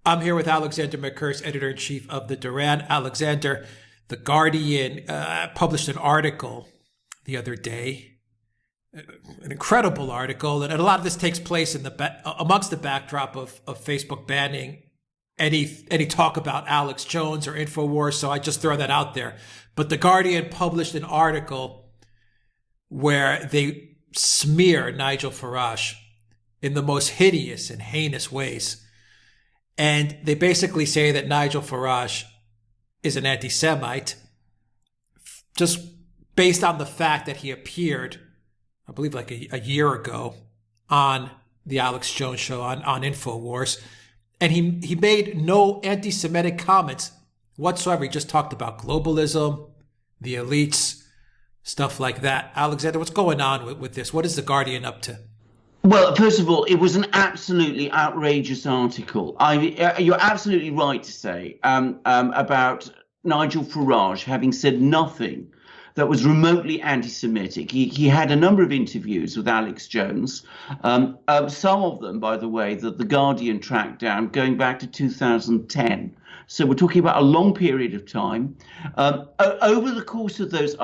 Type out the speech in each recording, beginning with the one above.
I'm here with Alexander Mercouris, editor-in-chief of the Duran. Alexander, The Guardian published an article the other day, an incredible article, and a lot of this takes place in amongst the backdrop of Facebook banning any talk about Alex Jone or Infowars, so I just throw that out there. But The Guardian published an article where they smear Nigel Farage in the most hideous and heinous ways. And they basically say that Nigel Farage is an anti-Semite just based on the fact that he appeared, I believe like a year ago, on the Alex Jone show on Infowars. And he made no anti-Semitic comments whatsoever. He just talked about globalism, the elites, stuff like that. Alexander, what's going on with this? What is The Guardian up to? Well, first of all, it was an absolutely outrageous article. You're absolutely right to say about Nigel Farage having said nothing that was remotely anti-Semitic. He had a number of interviews with Alex Jone, some of them, by the way, that The Guardian tracked down going back to 2010. So we're talking about a long period of time. Over the course of those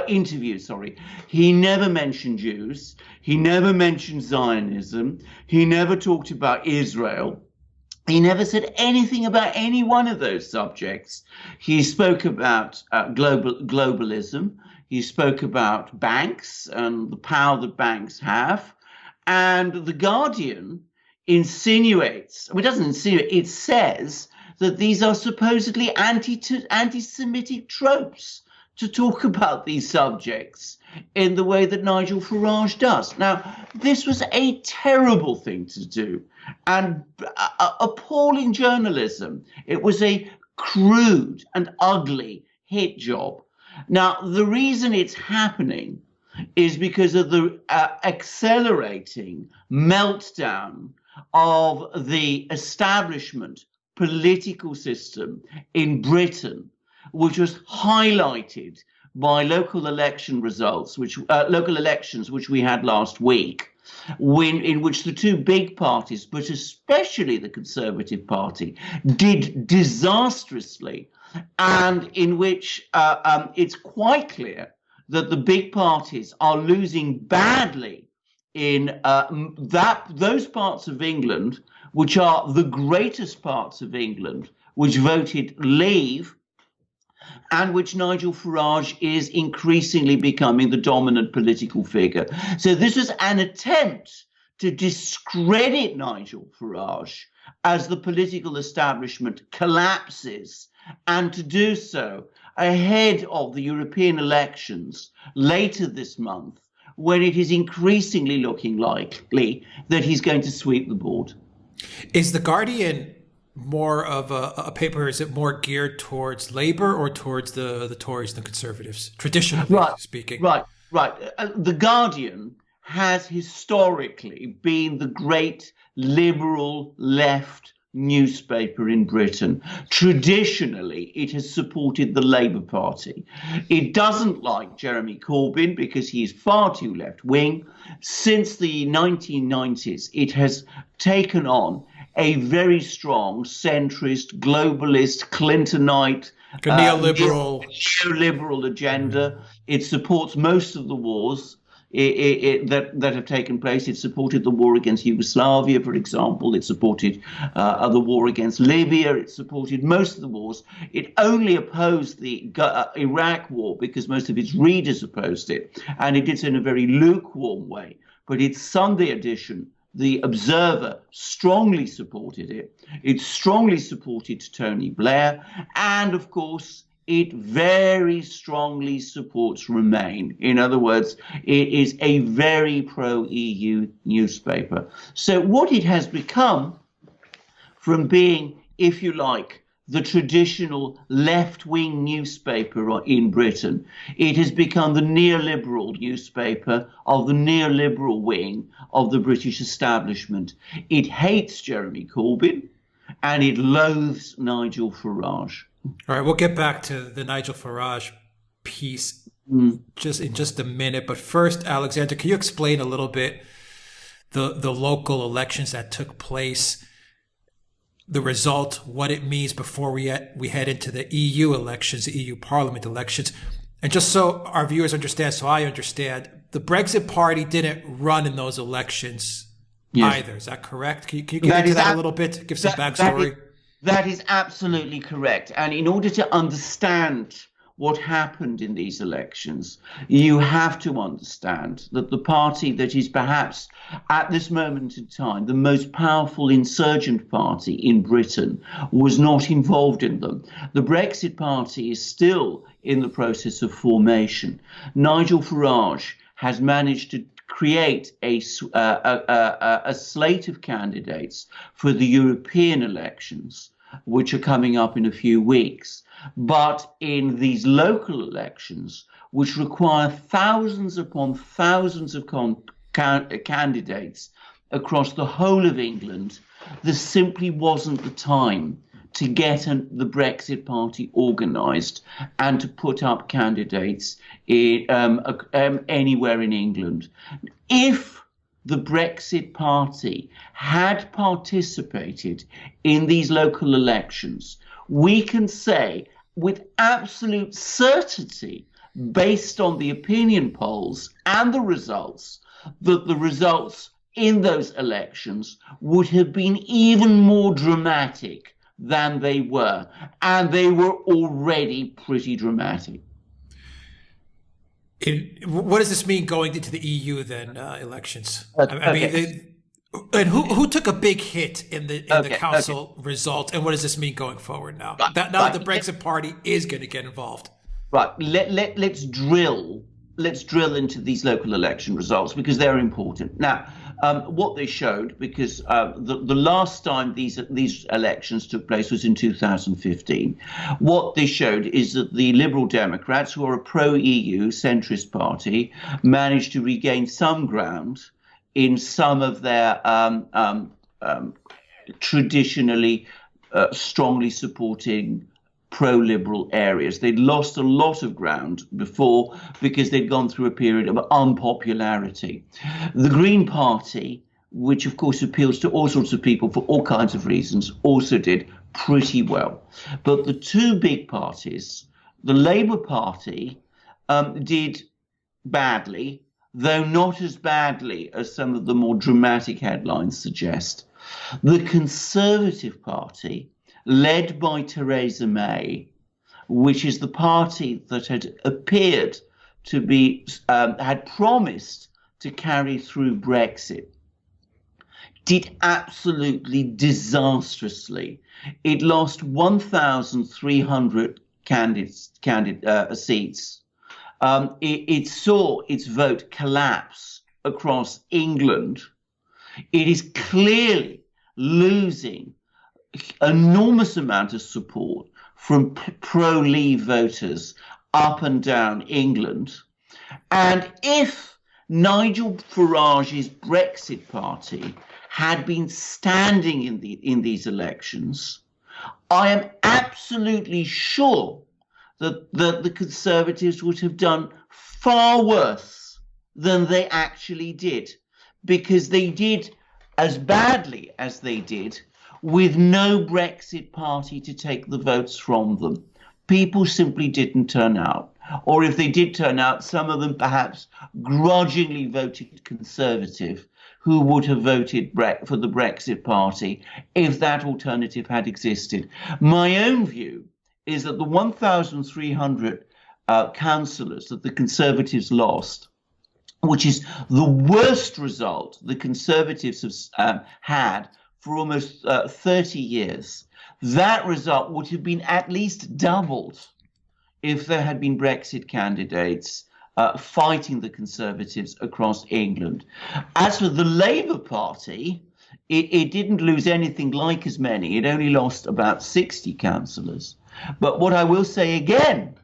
interviews, he never mentioned Jews. He never mentioned Zionism. He never talked about Israel. He never said anything about any one of those subjects. He spoke about globalism. He spoke about banks and the power that banks have. And The Guardian insinuates, well, it doesn't insinuate, it says that these are supposedly anti-Semitic tropes to talk about these subjects in the way that Nigel Farage does. Now, this was a terrible thing to do and appalling journalism. It was a crude and ugly hit job. Now, the reason it's happening is because of the accelerating meltdown of the establishment political system in Britain, which was highlighted by local elections, which we had last week, in which the two big parties, but especially the Conservative Party, did disastrously, and in which it's quite clear that the big parties are losing badly in those parts of England which are the greatest parts of England, which voted Leave, and which Nigel Farage is increasingly becoming the dominant political figure. So this was an attempt to discredit Nigel Farage as the political establishment collapses, and to do so ahead of the European elections later this month, when it is increasingly looking likely that he's going to sweep the board. Is The Guardian more of a paper? Is it more geared towards Labour or towards the Tories and the Conservatives, traditionally speaking? Right. The Guardian has historically been the great liberal left newspaper in Britain. Traditionally, it has supported the Labour Party. It doesn't like Jeremy Corbyn because he is far too left-wing. Since the 1990s, it has taken on a very strong centrist, globalist, Clintonite, neoliberal agenda. It supports most of the wars that have taken place. It supported the war against Yugoslavia, for example. It supported the war against Libya. It supported most of the wars. It only opposed the Iraq war because most of its readers opposed it, and it did so in a very lukewarm way. But its Sunday edition, The Observer, strongly supported it. It strongly supported Tony Blair, and of course, it very strongly supports Remain. In other words, it is a very pro-EU newspaper. So what it has become, from being, if you like, the traditional left-wing newspaper in Britain, it has become the neoliberal newspaper of the neoliberal wing of the British establishment. It hates Jeremy Corbyn and it loathes Nigel Farage. All right, we'll get back to the Nigel Farage piece just in just a minute. But first, Alexander, can you explain a little bit the local elections that took place the result, what it means before we head into the EU elections, the EU Parliament elections. And just so our viewers understand, so I understand, the Brexit Party didn't run in those elections either. Is that correct? Can you get into that a little bit? Give some backstory. That is absolutely correct. And in order to understand what happened in these elections, you have to understand that the party that is perhaps at this moment in time the most powerful insurgent party in Britain was not involved in them. The Brexit Party is still in the process of formation. Nigel Farage has managed to create a slate of candidates for the European elections, which are coming up in a few weeks. But in these local elections, which require thousands upon thousands of candidates across the whole of England, there simply wasn't the time to get the Brexit Party organised and to put up candidates anywhere in England. If the Brexit Party had participated in these local elections, we can say with absolute certainty, based on the opinion polls and the results, that the results in those elections would have been even more dramatic than they were. And they were already pretty dramatic. What does this mean going into the EU then, elections? I mean, and who took a big hit in the council result, and what does this mean going forward now? Now the Brexit Party is going to get involved. Right. Let's drill into these local election results because they're important. Now, what they showed, because the last time these elections took place was in 2015, what they showed is that the Liberal Democrats, who are a pro-EU centrist party, managed to regain some ground in some of their traditionally strongly supporting pro-liberal areas. They'd lost a lot of ground before because they'd gone through a period of unpopularity. The Green Party, which of course appeals to all sorts of people for all kinds of reasons, also did pretty well. But the two big parties, the Labour Party, did badly, though not as badly as some of the more dramatic headlines suggest. The Conservative Party, led by Theresa May, which is the party that had appeared to be, had promised to carry through Brexit, did absolutely disastrously. It lost 1,300 seats. It saw its vote collapse across England. It is clearly losing enormous amount of support from pro-Leave voters up and down England. And if Nigel Farage's Brexit Party had been standing in these elections, I am absolutely sure that the Conservatives would have done far worse than they actually did, because they did as badly as they did with no Brexit Party to take the votes from them. People simply didn't turn out. Or if they did turn out, some of them perhaps grudgingly voted Conservative, who would have voted for the Brexit Party if that alternative had existed. My own view is that the 1,300 councillors that the Conservatives lost, which is the worst result the Conservatives have had for almost 30 years, that result would have been at least doubled if there had been Brexit candidates fighting the Conservatives across England. As for the Labour Party, it didn't lose anything like as many. It only lost about 60 councillors. But what I will say again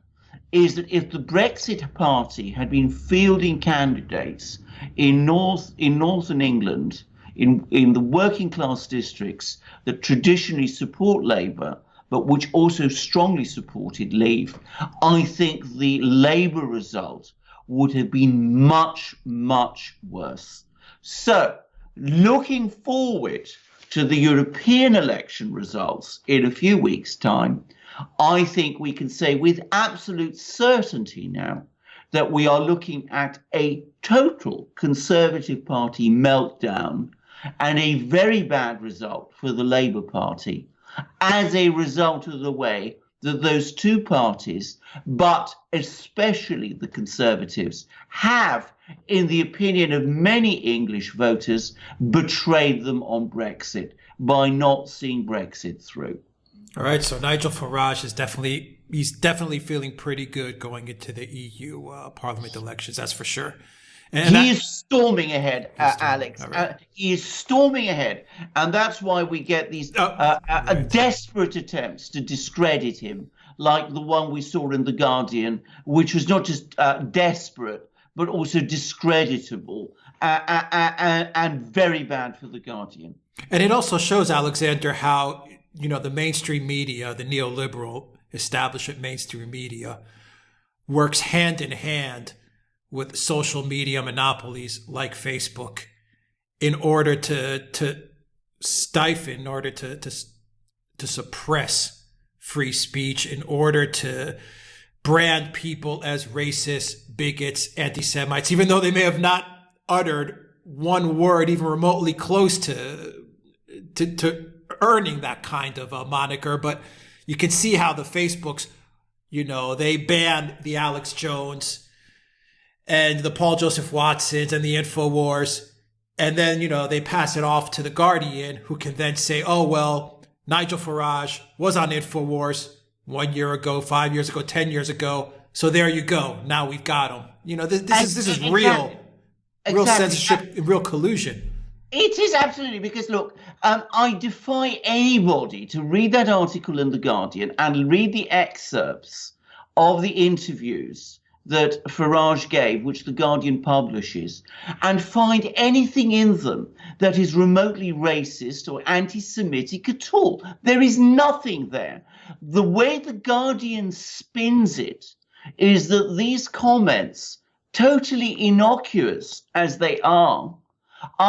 is that if the Brexit Party had been fielding candidates in northern England, in the working class districts that traditionally support Labour, but which also strongly supported Leave, I think the Labour result would have been much, much worse. So, looking forward to the European election results in a few weeks' time, I think we can say with absolute certainty now that we are looking at a total Conservative Party meltdown and a very bad result for the Labour Party as a result of the way that those two parties, but especially the Conservatives, have, in the opinion of many English voters, betrayed them on Brexit by not seeing Brexit through. All right, so Nigel Farage is definitely feeling pretty good going into the EU Parliament elections, that's for sure. And he is storming ahead, Alex. Right. He is storming ahead. And that's why we get these desperate attempts to discredit him, like the one we saw in The Guardian, which was not just desperate, but also discreditable and very bad for The Guardian. And it also shows, Alexander, how, the mainstream media, the neoliberal establishment mainstream media, works hand in hand with social media monopolies like Facebook in order to stifle, in order to suppress free speech, in order to brand people as racist, bigots, anti-Semites, even though they may have not uttered one word even remotely close to earning that kind of a moniker. But you can see how the Facebooks, they banned the Alex Jones and the Paul Joseph Watsons and the Infowars. And then, they pass it off to the Guardian, who can then say, oh, well, Nigel Farage was on Infowars 1 year ago, 5 years ago, 10 years ago. So there you go. Now we've got him. This is real censorship, real collusion. It is absolutely, because look, I defy anybody to read that article in The Guardian and read the excerpts of the interviews that Farage gave, which The Guardian publishes, and find anything in them that is remotely racist or anti-Semitic at all. There is nothing there. The way The Guardian spins it is that these comments, totally innocuous as they are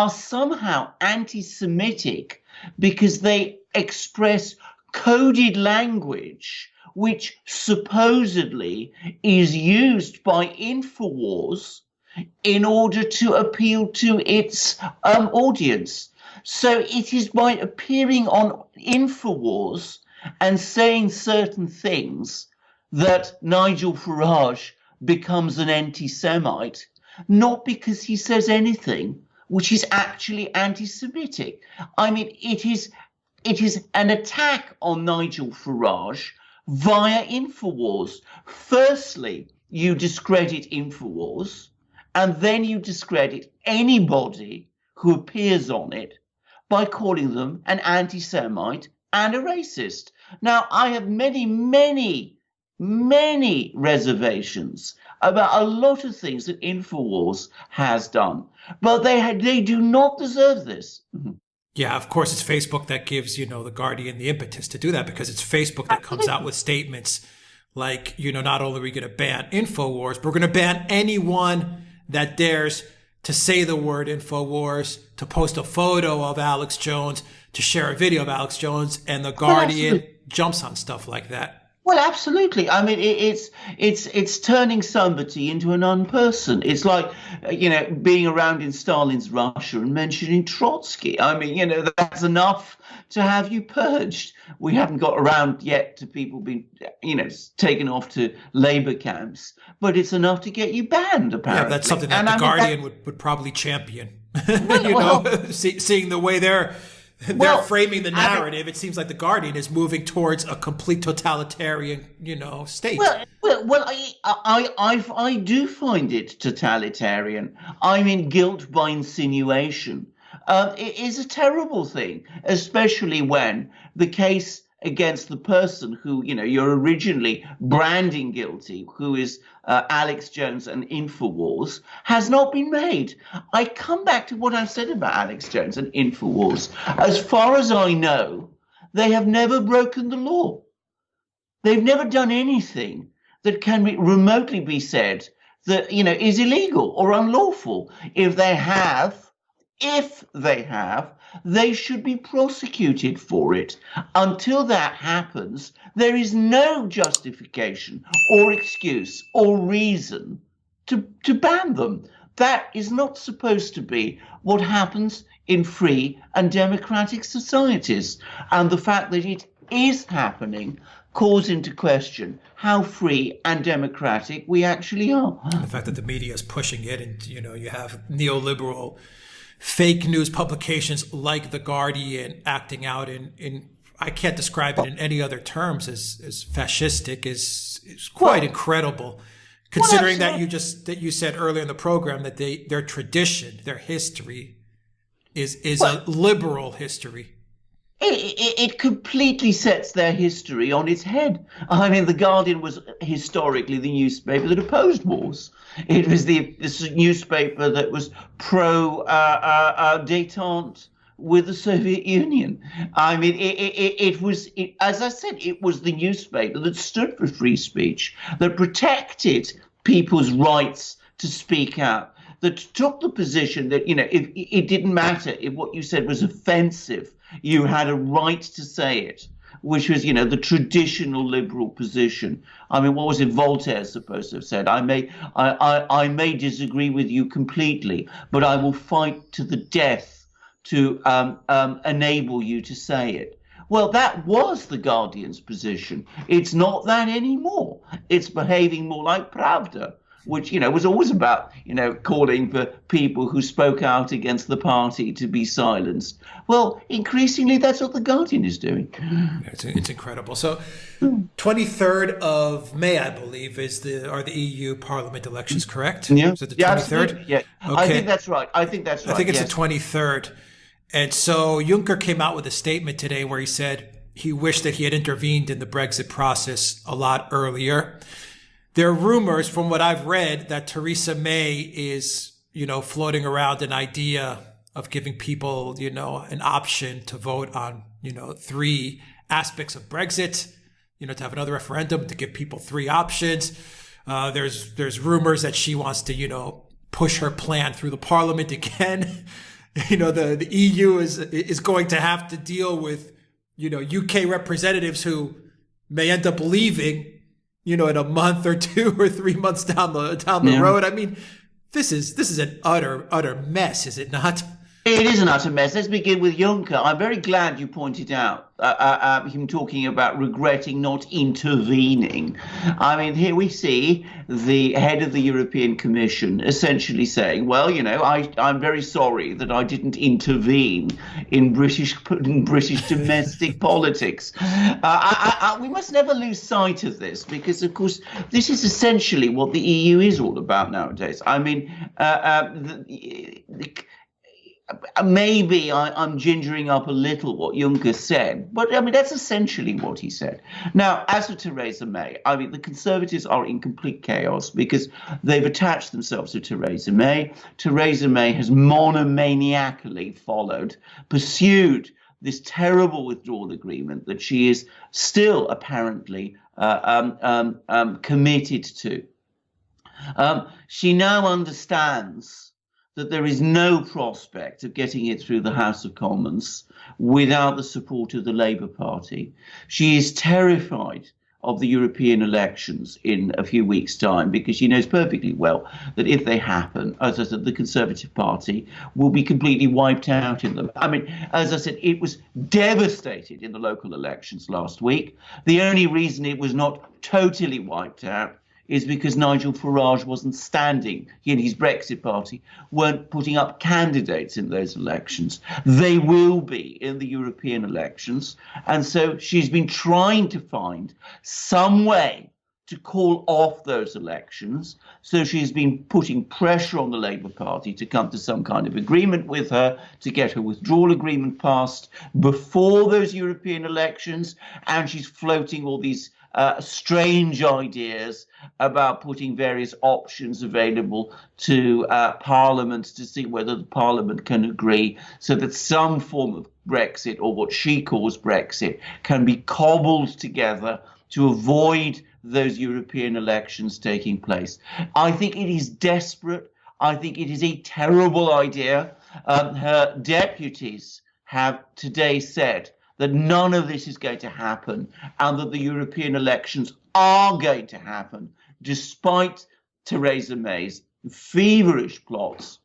somehow anti-Semitic because they express coded language which supposedly is used by Infowars in order to appeal to its audience. So it is by appearing on Infowars and saying certain things that Nigel Farage becomes an anti-Semite, not because he says anything which is actually anti-Semitic. I mean, it is an attack on Nigel Farage via Infowars. Firstly, you discredit Infowars, and then you discredit anybody who appears on it by calling them an anti-Semite and a racist. Now, I have many, many, many reservations about a lot of things that Infowars has done, but they do not deserve this. Yeah, of course, it's Facebook that gives, The Guardian the impetus to do that, because it's Facebook that comes out with statements like, not only are we going to ban Infowars, but we're going to ban anyone that dares to say the word Infowars, to post a photo of Alex Jones, to share a video of Alex Jones, and The Guardian jumps on stuff like that. Well, absolutely. I mean, it's turning somebody into an unperson. It's like, being around in Stalin's Russia and mentioning Trotsky. I mean, that's enough to have you purged. We haven't got around yet to people being, taken off to labor camps, but it's enough to get you banned, apparently. Yeah, that's something that The Guardian would probably champion. Seeing the way they're framing the narrative, it seems like The Guardian is moving towards a complete totalitarian, state. Well, I do find it totalitarian. I mean, guilt by insinuation. It is a terrible thing, especially when the case against the person who, you're originally branding guilty, who is Alex Jones and Infowars, has not been made. I come back to what I've said about Alex Jones and Infowars. As far as I know, they have never broken the law. They've never done anything that can remotely be said that, is illegal or unlawful. If they have, they should be prosecuted for it. Until that happens, there is no justification or excuse or reason to ban them. That is not supposed to be what happens in free and democratic societies. And the fact that it is happening calls into question how free and democratic we actually are. The fact that the media is pushing it, and you have neoliberal fake news publications like The Guardian acting out in I can't describe it in any other terms as fascistic is quite incredible. Considering that you said earlier in the program that their tradition, their history is a liberal history. It completely sets their history on its head. I mean, The Guardian was historically the newspaper that opposed wars. It was this newspaper that was pro-détente with the Soviet Union. I mean, it was, as I said, it was the newspaper that stood for free speech, that protected people's rights to speak out, that took the position that, if it didn't matter if what you said was offensive, you had a right to say it, which was, the traditional liberal position. I mean, what was it Voltaire supposed to have said? I may disagree with you completely, but I will fight to the death to enable you to say it. Well, that was The Guardian's position. It's not that anymore. It's behaving more like Pravda, which, was always about, calling for people who spoke out against the party to be silenced. Well, increasingly, that's what The Guardian is doing. It's incredible. So 23rd of May, I believe, are the EU Parliament elections, correct? Yeah. Is it the 23rd? Yeah. Okay. I think that's right. I think it's the 23rd. And so Juncker came out with a statement today where he said he wished that he had intervened in the Brexit process a lot earlier. There are rumors, from what I've read, that Theresa May is, floating around an idea of giving people, an option to vote on, 3 aspects of Brexit, to have another referendum, to give people 3 options. There's rumors that she wants to, push her plan through the parliament again. The EU is going to have to deal with, UK representatives who may end up leaving, in a month or 2 or 3 months down the road. I mean, this is an utter mess, is it not? It is an utter mess. Let's begin with Juncker. I'm very glad you pointed out him talking about regretting not intervening. I mean, here we see the head of the European Commission essentially saying, well, I'm very sorry that I didn't intervene in British domestic politics. We must never lose sight of this because, of course, this is essentially what the EU is all about nowadays. I mean, maybe I'm gingering up a little what Juncker said, but I mean, that's essentially what he said. Now, as for Theresa May, I mean, the Conservatives are in complete chaos because they've attached themselves to Theresa May. Theresa May has monomaniacally pursued this terrible withdrawal agreement that she is still apparently committed to. She now understands that there is no prospect of getting it through the House of Commons without the support of the Labour Party. She is terrified of the European elections in a few weeks' time because she knows perfectly well that if they happen, as I said, the Conservative Party will be completely wiped out in them. I mean, as I said, it was devastated in the local elections last week. The only reason it was not totally wiped out is because Nigel Farage wasn't standing. He and his Brexit Party weren't putting up candidates in those elections. They will be in the European elections. And so she's been trying to find some way to call off those elections. So she's been putting pressure on the Labour Party to come to some kind of agreement with her, to get her withdrawal agreement passed before those European elections. And she's floating all these strange ideas about putting various options available to Parliament to see whether the Parliament can agree so that some form of Brexit, or what she calls Brexit, can be cobbled together to avoid those European elections taking place. I think it is desperate. I think it is a terrible idea. Her deputies have today said that none of this is going to happen and that the European elections are going to happen, despite Theresa May's feverish plots.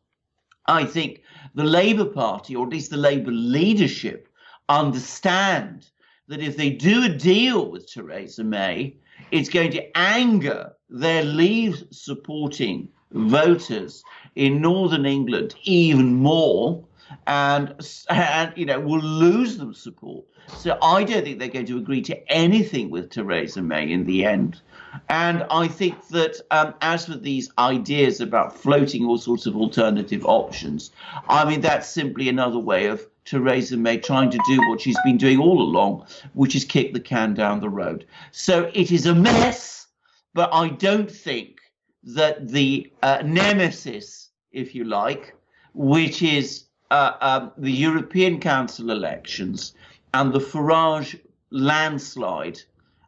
I think the Labour Party, or at least the Labour leadership, understand that if they do a deal with Theresa May, it's going to anger their Leave supporting voters in Northern England even more, and will lose them support. So I don't think they're going to agree to anything with Theresa May in the end. And I think that as for these ideas about floating all sorts of alternative options, I mean, that's simply another way of Theresa May trying to do what she's been doing all along, which is kick the can down the road. So it is a mess, but I don't think that the nemesis, if you like, which is the European Council elections and the Farage landslide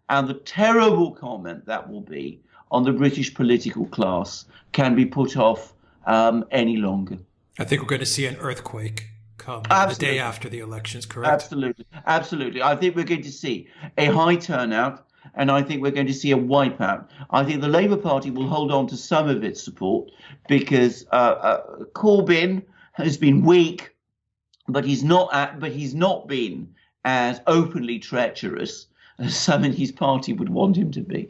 and the terrible comment that will be on the British political class, can be put off any longer. I think we're going to see an earthquake come the day after the elections, correct? Absolutely. Absolutely. I think we're going to see a high turnout, and I think we're going to see a wipeout. I think the Labour Party will hold on to some of its support because Corbyn has been weak, but he's not been as openly treacherous as some in his party would want him to be.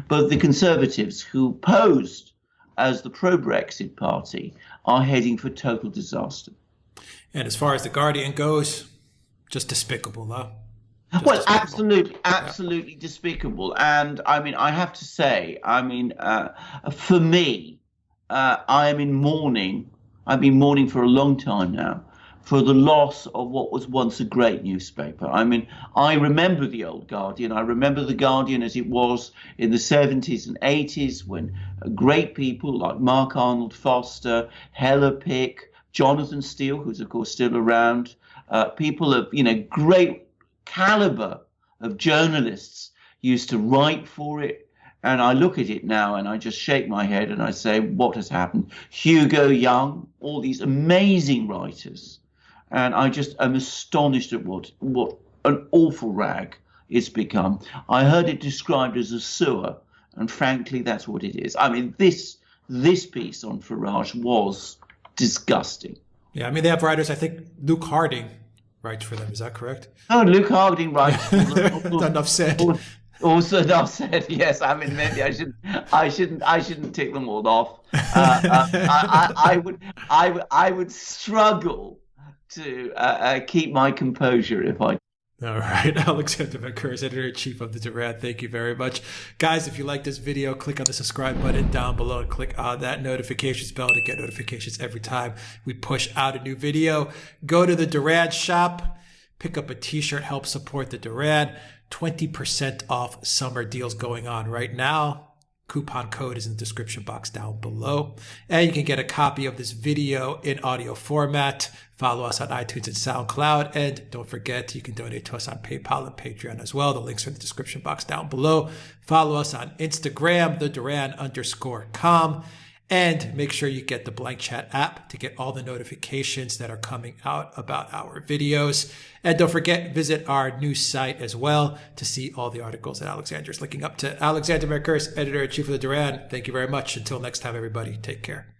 But the Conservatives, who posed as the pro-Brexit party, are heading for total disaster. And as far as The Guardian goes, just despicable, though. Well, absolutely despicable. And I mean, I have to say, for me, I am in mourning. I've been mourning for a long time now for the loss of what was once a great newspaper. I mean, I remember the old Guardian. I remember the Guardian as it was in the 70s and 80s, when great people like Mark Arnold Foster, Hella Pick, Jonathan Steele, who's of course still around, people of great caliber of journalists used to write for it. And I look at it now and I just shake my head and I say, what has happened? Hugo Young, all these amazing writers. And I just am astonished at what an awful rag it's become. I heard it described as a sewer, and frankly, that's what it is. I mean, this piece on Farage was disgusting. Yeah, I mean, they have writers. I think Luke Harding writes for them. Is that correct? Oh, Luke Harding writes. Enough said. Also enough said. Yes, I mean, maybe I shouldn't tick them all off. I would struggle to keep my composure if I. All right, Alexander Mercouris, editor-in-chief of the Duran. Thank you very much. Guys, if you like this video, click on the subscribe button down below and click on that notifications bell to get notifications every time we push out a new video. Go to the Duran shop, pick up a t-shirt, help support the Duran. 20% off summer deals going on right now. Coupon code is in the description box down below. And you can get a copy of this video in audio format. Follow us on iTunes and SoundCloud. And don't forget, you can donate to us on PayPal and Patreon as well. The links are in the description box down below. Follow us on Instagram, @theduran_com. And make sure you get the Blank Chat app to get all the notifications that are coming out about our videos. And don't forget, visit our new site as well to see all the articles that Alexander is linking up to. Alexander Mercouris, editor-in-chief of the Duran. Thank you very much. Until next time, everybody, take care.